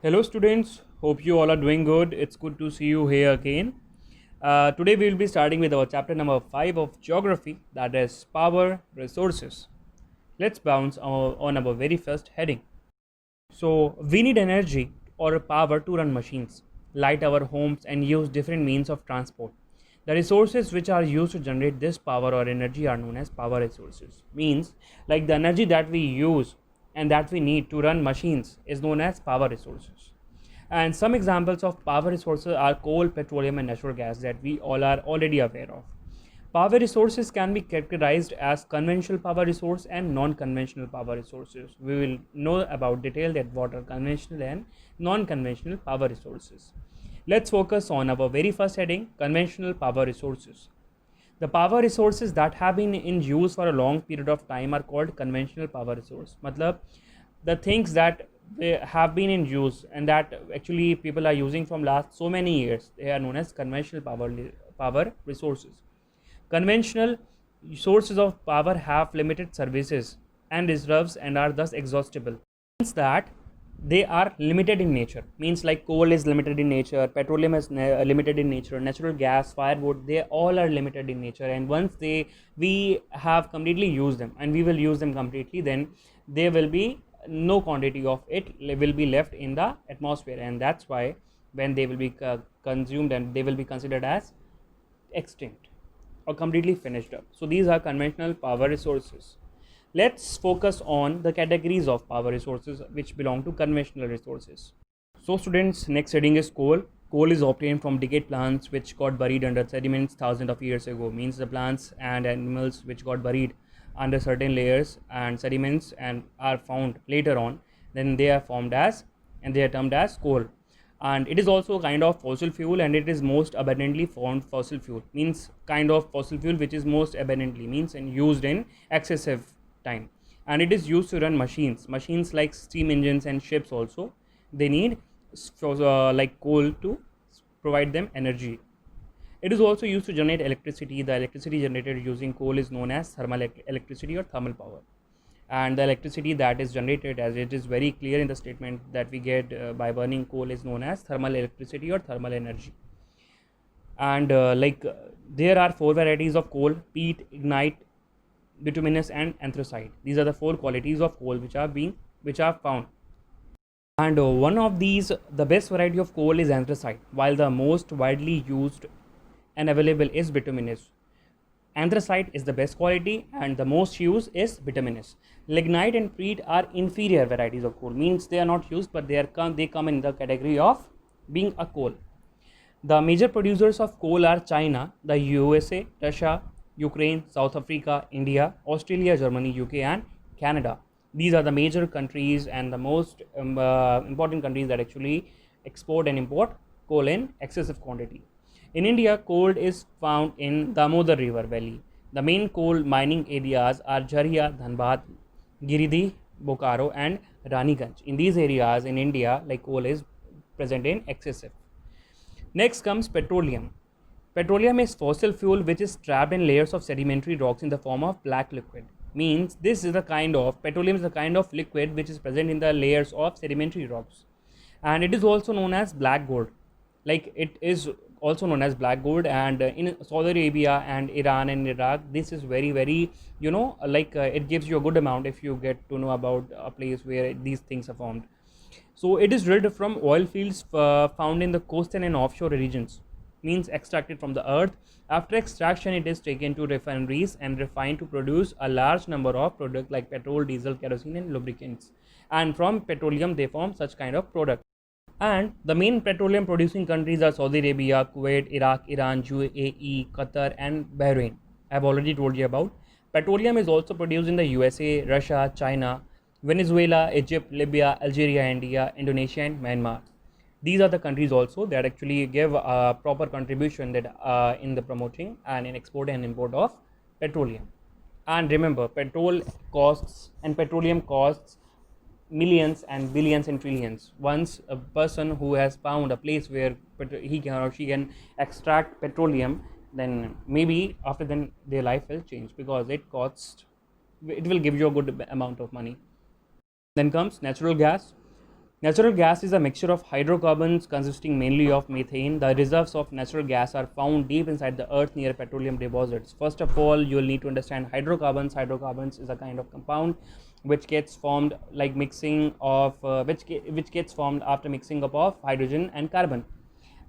Hello, students. Hope you all are doing good. It's good to see you here again. Today, we will be starting with our chapter number 5 of geography, that is power resources. Let's bounce on our very first heading. So, we need energy or power to run machines, light our homes, and use different means of transport. The resources which are used to generate this power or energy are known as power resources. Means, like the energy that we use and that we need to run machines is known as power resources. And some examples of power resources are coal, petroleum, and natural gas that we all are already aware of. Power resources can be categorized as conventional power resource and non-conventional power resources. We will know about detail that what are conventional and non-conventional power resources. Let's focus on our very first heading, conventional power resources. The power resources that have been in use for a long period of time are called conventional power resource. Matlab, the things that they have been in use and that actually people are using from last so many years, they are known as conventional power resources. Conventional sources of power have limited services and reserves and are thus exhaustible. Means that they are limited in nature. Means like coal is limited in nature, petroleum is limited in nature, natural gas, firewood, they all are limited in nature. And once we have completely used them and we will use them completely, then there will be no quantity of it will be left in the atmosphere, and that's why when they will be consumed and they will be considered as extinct or completely finished up. So these are conventional power resources. Let's focus on the categories of power resources which belong to conventional resources. So students, next heading is coal. Coal is obtained from decayed plants which got buried under sediments thousands of years ago. Means the plants and animals which got buried under certain layers and sediments and are found later on, then they are formed as and they are termed as coal. And it is also a kind of fossil fuel, and it is most abundantly found fossil fuel. Means kind of fossil fuel which is most abundantly means and used in excessive time, and it is used to run machines like steam engines and ships also. They need like coal to provide them energy. It is also used to generate electricity. The electricity generated using coal is known as thermal electricity or thermal power. And the electricity that is generated, as it is very clear in the statement that we get by burning coal, is known as thermal electricity or thermal energy. And there are four varieties of coal: peat, ignite, bituminous, and anthracite. These are the four qualities of coal which are found. And one of these, the best variety of coal is anthracite, while the most widely used and available is bituminous. Anthracite is the best quality and the most used is bituminous. Lignite and peat are inferior varieties of coal. Means they are not used, but they come in the category of being a coal. The major producers of coal are China, the USA, Russia, Ukraine, South Africa, India, Australia, Germany, UK, and Canada. These are the major countries and the most important countries that actually export and import coal in excessive quantity. In India, coal is found in Damodar River Valley. The main coal mining areas are Jharia, Dhanbad, Giridih, Bokaro, and Raniganj. In these areas in India, like coal is present in excessive. Next comes petroleum. Petroleum is fossil fuel which is trapped in layers of sedimentary rocks in the form of black liquid. Means this is the kind of petroleum is the kind of liquid which is present in the layers of sedimentary rocks, and it is also known as black gold. Like it is also known as black gold, and in Saudi Arabia and Iran and Iraq, this is very it gives you a good amount if you get to know about a place where these things are formed. So it is drilled from oil fields found in the coastal and offshore regions. Means extracted from the earth. After extraction, it is taken to refineries and refined to produce a large number of products like petrol, diesel, kerosene, and lubricants. And from petroleum, they form such kind of product. And the main petroleum producing countries are Saudi Arabia, Kuwait, Iraq, Iran, UAE, Qatar, and Bahrain. I have already told you about. Petroleum is also produced in the USA, Russia, China, Venezuela, Egypt, Libya, Algeria, India, Indonesia, and Myanmar. These are the countries also that actually give a proper contribution that in the promoting and in export and import of petroleum. And remember, petrol costs and petroleum costs millions and billions and trillions. Once a person who has found a place where he can or she can extract petroleum, then maybe after then their life will change because it will give you a good amount of money. Then comes natural gas. Natural gas is a mixture of hydrocarbons consisting mainly of methane. The reserves of natural gas are found deep inside the earth near petroleum deposits. First of all, you will need to understand hydrocarbons. Hydrocarbons is a kind of compound which gets formed like mixing of which gets formed after mixing up of hydrogen and carbon,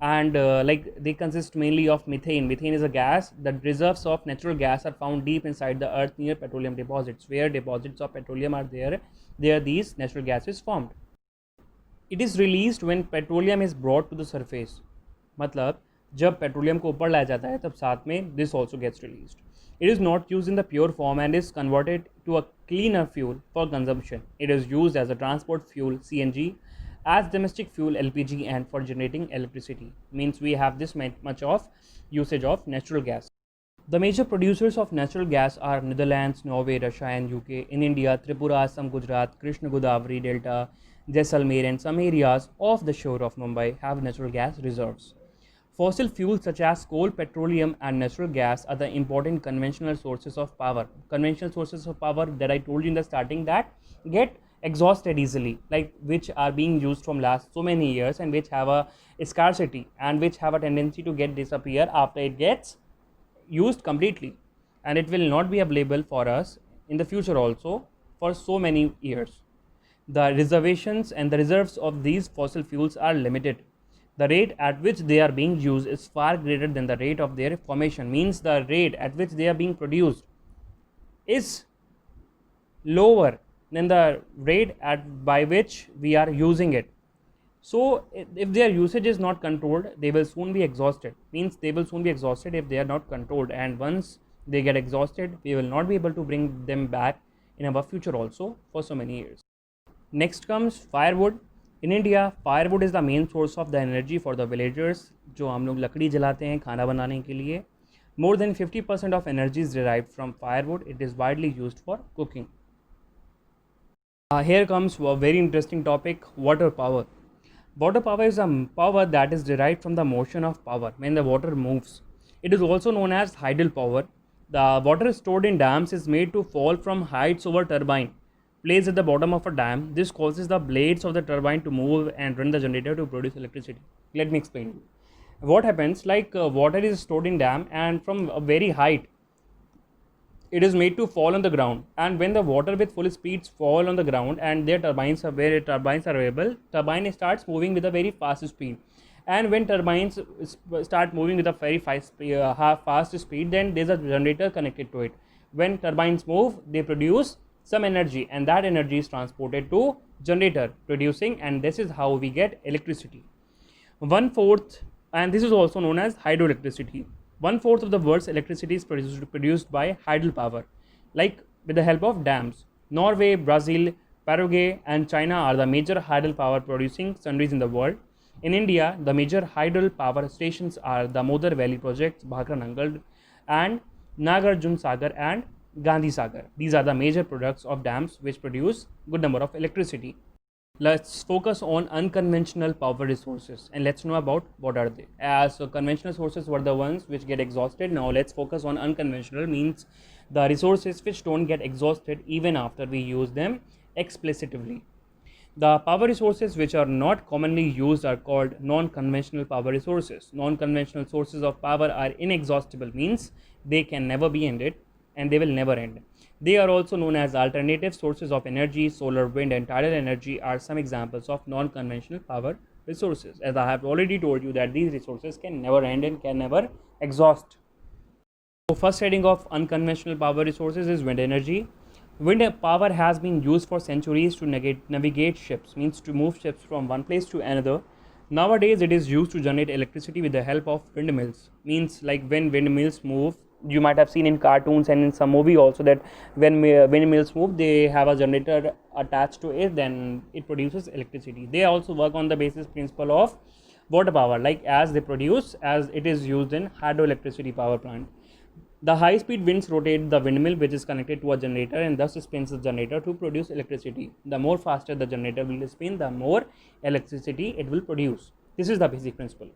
and like they consist mainly of methane. Methane is a gas. The reserves of natural gas are found deep inside the earth near petroleum deposits. Where deposits of petroleum are there these natural gases formed. It is released when petroleum is brought to the surface. मतलब जब petroleum को ऊपर लाया जाता है तब साथ में this also gets released. It is not used in the pure form and is converted to a cleaner fuel for consumption. It is used as a transport fuel CNG, as domestic fuel LPG, and for generating electricity. Means we have this much of usage of natural gas. The major producers of natural gas are Netherlands, Norway, Russia, and UK. In India, Tripura, Assam, Gujarat, Krishna Godavari Delta, Jaisalmer, and some areas off the shore of Mumbai have natural gas reserves. Fossil fuels such as coal, petroleum, and natural gas are the important conventional sources of power. Conventional sources of power that I told you in the starting that get exhausted easily, like which are being used from last so many years and which have a scarcity and which have a tendency to get disappear after it gets used completely, and it will not be available for us in the future also for so many years. The reservations and the reserves of these fossil fuels are limited. The rate at which they are being used is far greater than the rate of their formation. Means the rate at which they are being produced is lower than the rate by which we are using it. So if their usage is not controlled, they will soon be exhausted. Means they will soon be exhausted if they are not controlled, and once they get exhausted, we will not be able to bring them back in our future also for so many years. Next comes firewood. In India, firewood is the main source of the energy for the villagers. जो हम लोग लकड़ी जलाते हैं खाना बनाने के लिए. More than 50% of energy is derived from firewood. It is widely used for cooking. Here comes a very interesting topic: water power. Water power is a power that is derived from the motion of power when the water moves. It is also known as tidal power. The water stored in dams is made to fall from heights over turbine placed at the bottom of a dam. This causes the blades of the turbine to move and run the generator to produce electricity. Let me explain. What happens, like water is stored in dam, and from a very height it is made to fall on the ground, and when the water with full speeds fall on the ground and their turbines are where turbines are available, turbine starts moving with a very fast speed, and when turbines start moving with a very fast speed, then there's a generator connected to it. When turbines move, they produce some energy, and that energy is transported to generator producing, and this is how we get electricity. 1/4, and this is also known as hydroelectricity. 1/4 of the world's electricity is produced by hydel power, like with the help of dams. Norway, Brazil, Paraguay, and China are the major hydel power producing countries in the world. In India, the major hydel power stations are the Modar Valley projects, Bhakra Nangal, and Nagarjun Sagar and Gandhi Sagar. These are the major products of dams which produce good number of electricity. Let's focus on unconventional power resources, and let's know about what are they. As conventional sources were the ones which get exhausted, now let's focus on unconventional, means the resources which don't get exhausted even after we use them explicitly. The power resources which are not commonly used are called non-conventional power resources. Non-conventional sources of power are inexhaustible, means they can never be ended and they will never end. They are also known as alternative sources of energy. Solar, wind, and tidal energy are some examples of non-conventional power resources. As I have already told you that these resources can never end and can never exhaust. So first heading of unconventional power resources is wind energy. Wind power has been used for centuries to navigate ships, means to move ships from one place to another. Nowadays it is used to generate electricity with the help of windmills, means like when windmills move, you might have seen in cartoons and in some movie also that when windmills move, they have a generator attached to it, then it produces electricity. They also work on the basis principle of water power, like as they produce, as it is used in hydroelectricity power plant. The high speed winds rotate the windmill which is connected to a generator and thus spins the generator to produce electricity. The more faster the generator will spin, the more electricity it will produce. This is the basic principle.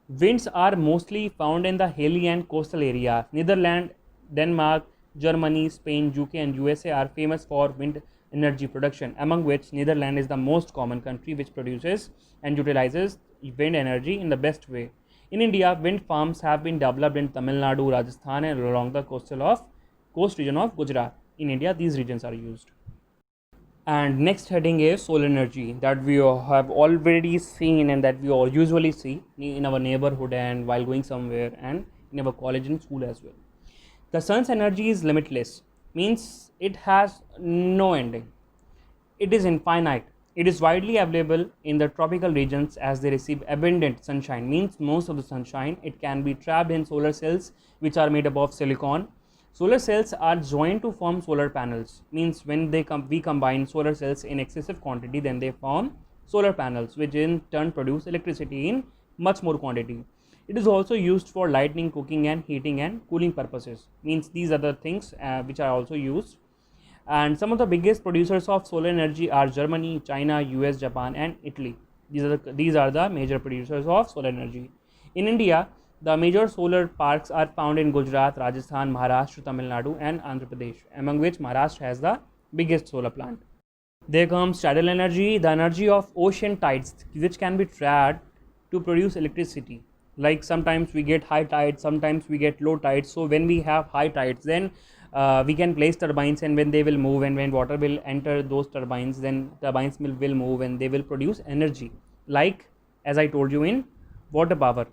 Winds are mostly found in the hilly and coastal areas. Netherlands, Denmark, Germany, Spain, UK, and USA are famous for wind energy production, among which Netherlands is the most common country which produces and utilizes wind energy in the best way. In India, wind farms have been developed in Tamil Nadu, Rajasthan, and along the coast region of Gujarat. In India, these regions are used. And next heading is solar energy, that we have already seen and that we all usually see in our neighborhood and while going somewhere and in our college and school as well. The sun's energy is limitless, means it has no ending. It is infinite. It is widely available in the tropical regions as they receive abundant sunshine, means most of the sunshine. It can be trapped in solar cells which are made up of silicon. Solar cells are joined to form solar panels, means when we combine solar cells in excessive quantity, then they form solar panels which in turn produce electricity in much more quantity. It is also used for lighting, cooking and heating and cooling purposes, means these are the things which are also used. And some of the biggest producers of solar energy are Germany, China, US, Japan and Italy. These are the major producers of solar energy. In India, the major solar parks are found in Gujarat, Rajasthan, Maharashtra, Tamil Nadu and Andhra Pradesh, among which Maharashtra has the biggest solar plant. There comes tidal energy, the energy of ocean tides which can be trapped to produce electricity. Like sometimes we get high tides, sometimes we get low tides. So when we have high tides, then we can place turbines, and when they will move and when water will enter those turbines, then turbines will move and they will produce energy, like as I told you in water power.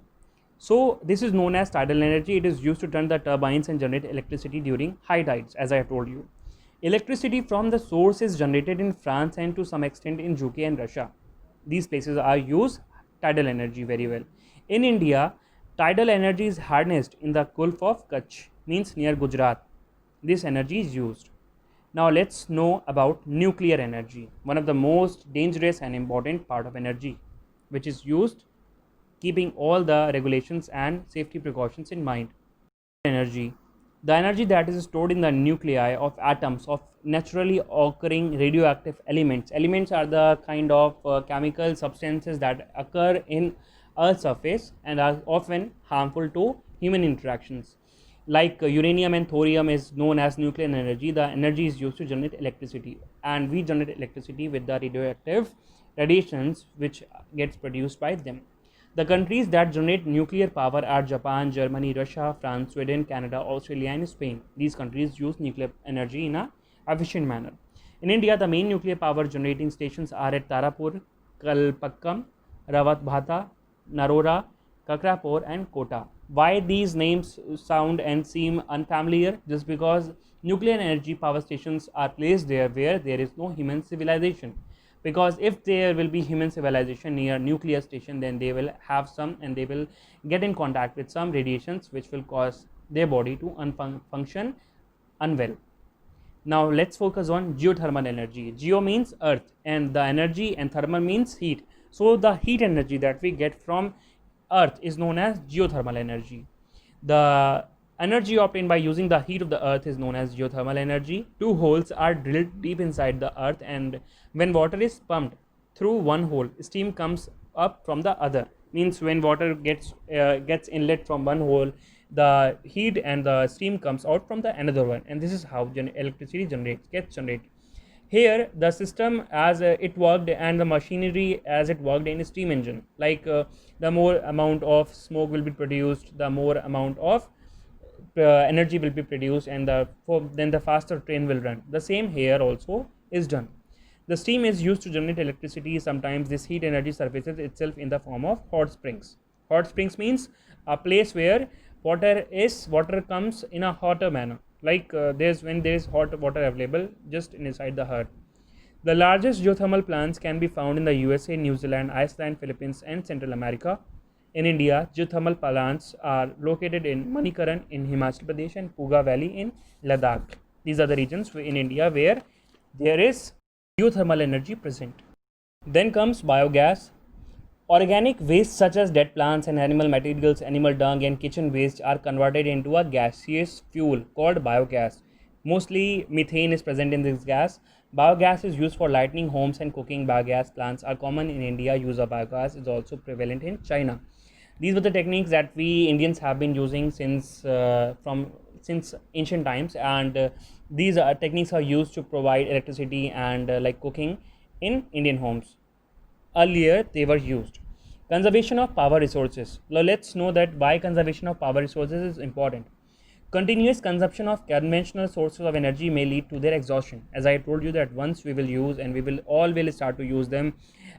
So this is known as tidal energy. It is used to turn the turbines and generate electricity during high tides, as I have told you. Electricity from the source is generated in France and to some extent in UK and Russia. These places are used tidal energy very well. In India, tidal energy is harnessed in the Gulf of Kutch, means near Gujarat. This energy is used. Now let's know about nuclear energy, one of the most dangerous and important part of energy, which is used keeping all the regulations and safety precautions in mind. Energy. The energy that is stored in the nuclei of atoms of naturally occurring radioactive elements. Elements are the kind of chemical substances that occur in Earth's surface and are often harmful to human interactions. Like uranium and thorium is known as nuclear energy. The energy is used to generate electricity, and we generate electricity with the radioactive radiations which gets produced by them. The countries that generate nuclear power are Japan, Germany, Russia, France, Sweden, Canada, Australia and Spain. These countries use nuclear energy in a efficient manner. In India, the main nuclear power generating stations are at Tarapur, Kalpakkam, Rawatbhata, Narora, Kakrapur and Kota. Why these names sound and seem unfamiliar? Just because nuclear energy power stations are placed there where there is no human civilization. Because if there will be human civilization near nuclear station, then they will have some and they will get in contact with some radiations which will cause their body to function unwell. Now let's focus on geothermal energy. Geo means earth and the energy, and thermal means heat. So the heat energy that we get from earth is known as geothermal energy. The energy obtained by using the heat of the earth is known as geothermal energy. Two holes are drilled deep inside the earth, and when water is pumped through one hole, steam comes up from the other. Means when water gets inlet from one hole, the heat and the steam comes out from the another one, and this is how electricity gets generated. Here the system as it worked and the machinery as it worked in a steam engine. Like the more amount of smoke will be produced, the more amount of energy will be produced, and then the faster train will run. The same here also is done. The steam is used to generate electricity. Sometimes this heat energy surfaces itself in the form of hot springs. Hot springs means a place where water comes in a hotter manner. Like when there is hot water available just inside the earth. The largest geothermal plants can be found in the USA, New Zealand, Iceland, Philippines and Central America. In India, geothermal plants are located in Manikaran in Himachal Pradesh and Puga Valley in Ladakh. These are the regions in India where there is geothermal energy present. Then comes biogas. Organic waste such as dead plants and animal materials, animal dung and kitchen waste are converted into a gaseous fuel called biogas. Mostly methane is present in this gas. Biogas is used for lighting homes and cooking. Biogas plants are common in India. Use of biogas is also prevalent in China. These were the techniques that we Indians have been using since from since ancient times, and these techniques are used to provide electricity and like cooking in Indian homes. Earlier they were used. Conservation of power resources. Now let's know that why conservation of power resources is important. Continuous consumption of conventional sources of energy may lead to their exhaustion. As I told you that once we will use and we will all will start to use them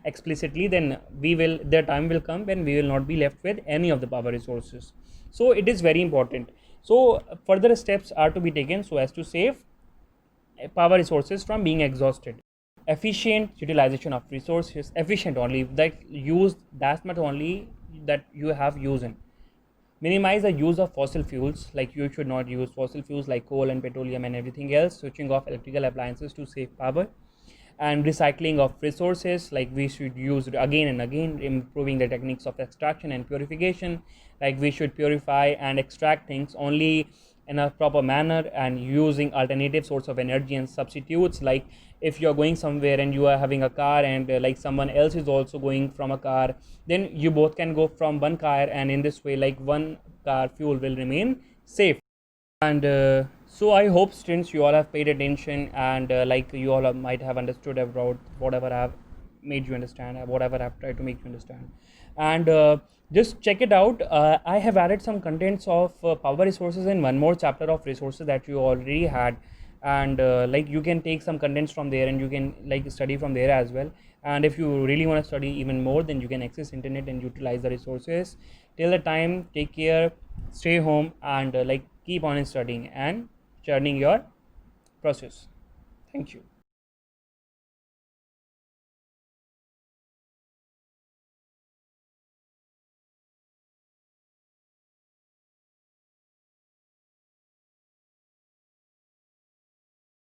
explicitly, then we will, their time will come when we will not be left with any of the power resources. So it is very important. So further steps are to be taken so as to save power resources from being exhausted. Efficient utilization of resources, efficient only that use that much only that you have used. Minimize the use of fossil fuels, like you should not use fossil fuels like coal and petroleum and everything else. Switching off electrical appliances to save power, and recycling of resources, like we should use it again and again. Improving the techniques of extraction and purification, like we should purify and extract things only in a proper manner, and using alternative source of energy and substitutes. Like if you're going somewhere and you are having a car and like someone else is also going from a car, then you both can go from one car, and in this way like one car fuel will remain safe. And so I hope students you all have paid attention, and like you all might have understood about whatever I have made you understand, whatever I have tried to make you understand. And just check it out. I have added some contents of power resources in one more chapter of resources that you already had, and like you can take some contents from there and you can like study from there as well. And if you really want to study even more, then you can access internet and utilize the resources. Till the time, take care, stay home, and like keep on studying and churning your process. Thank you.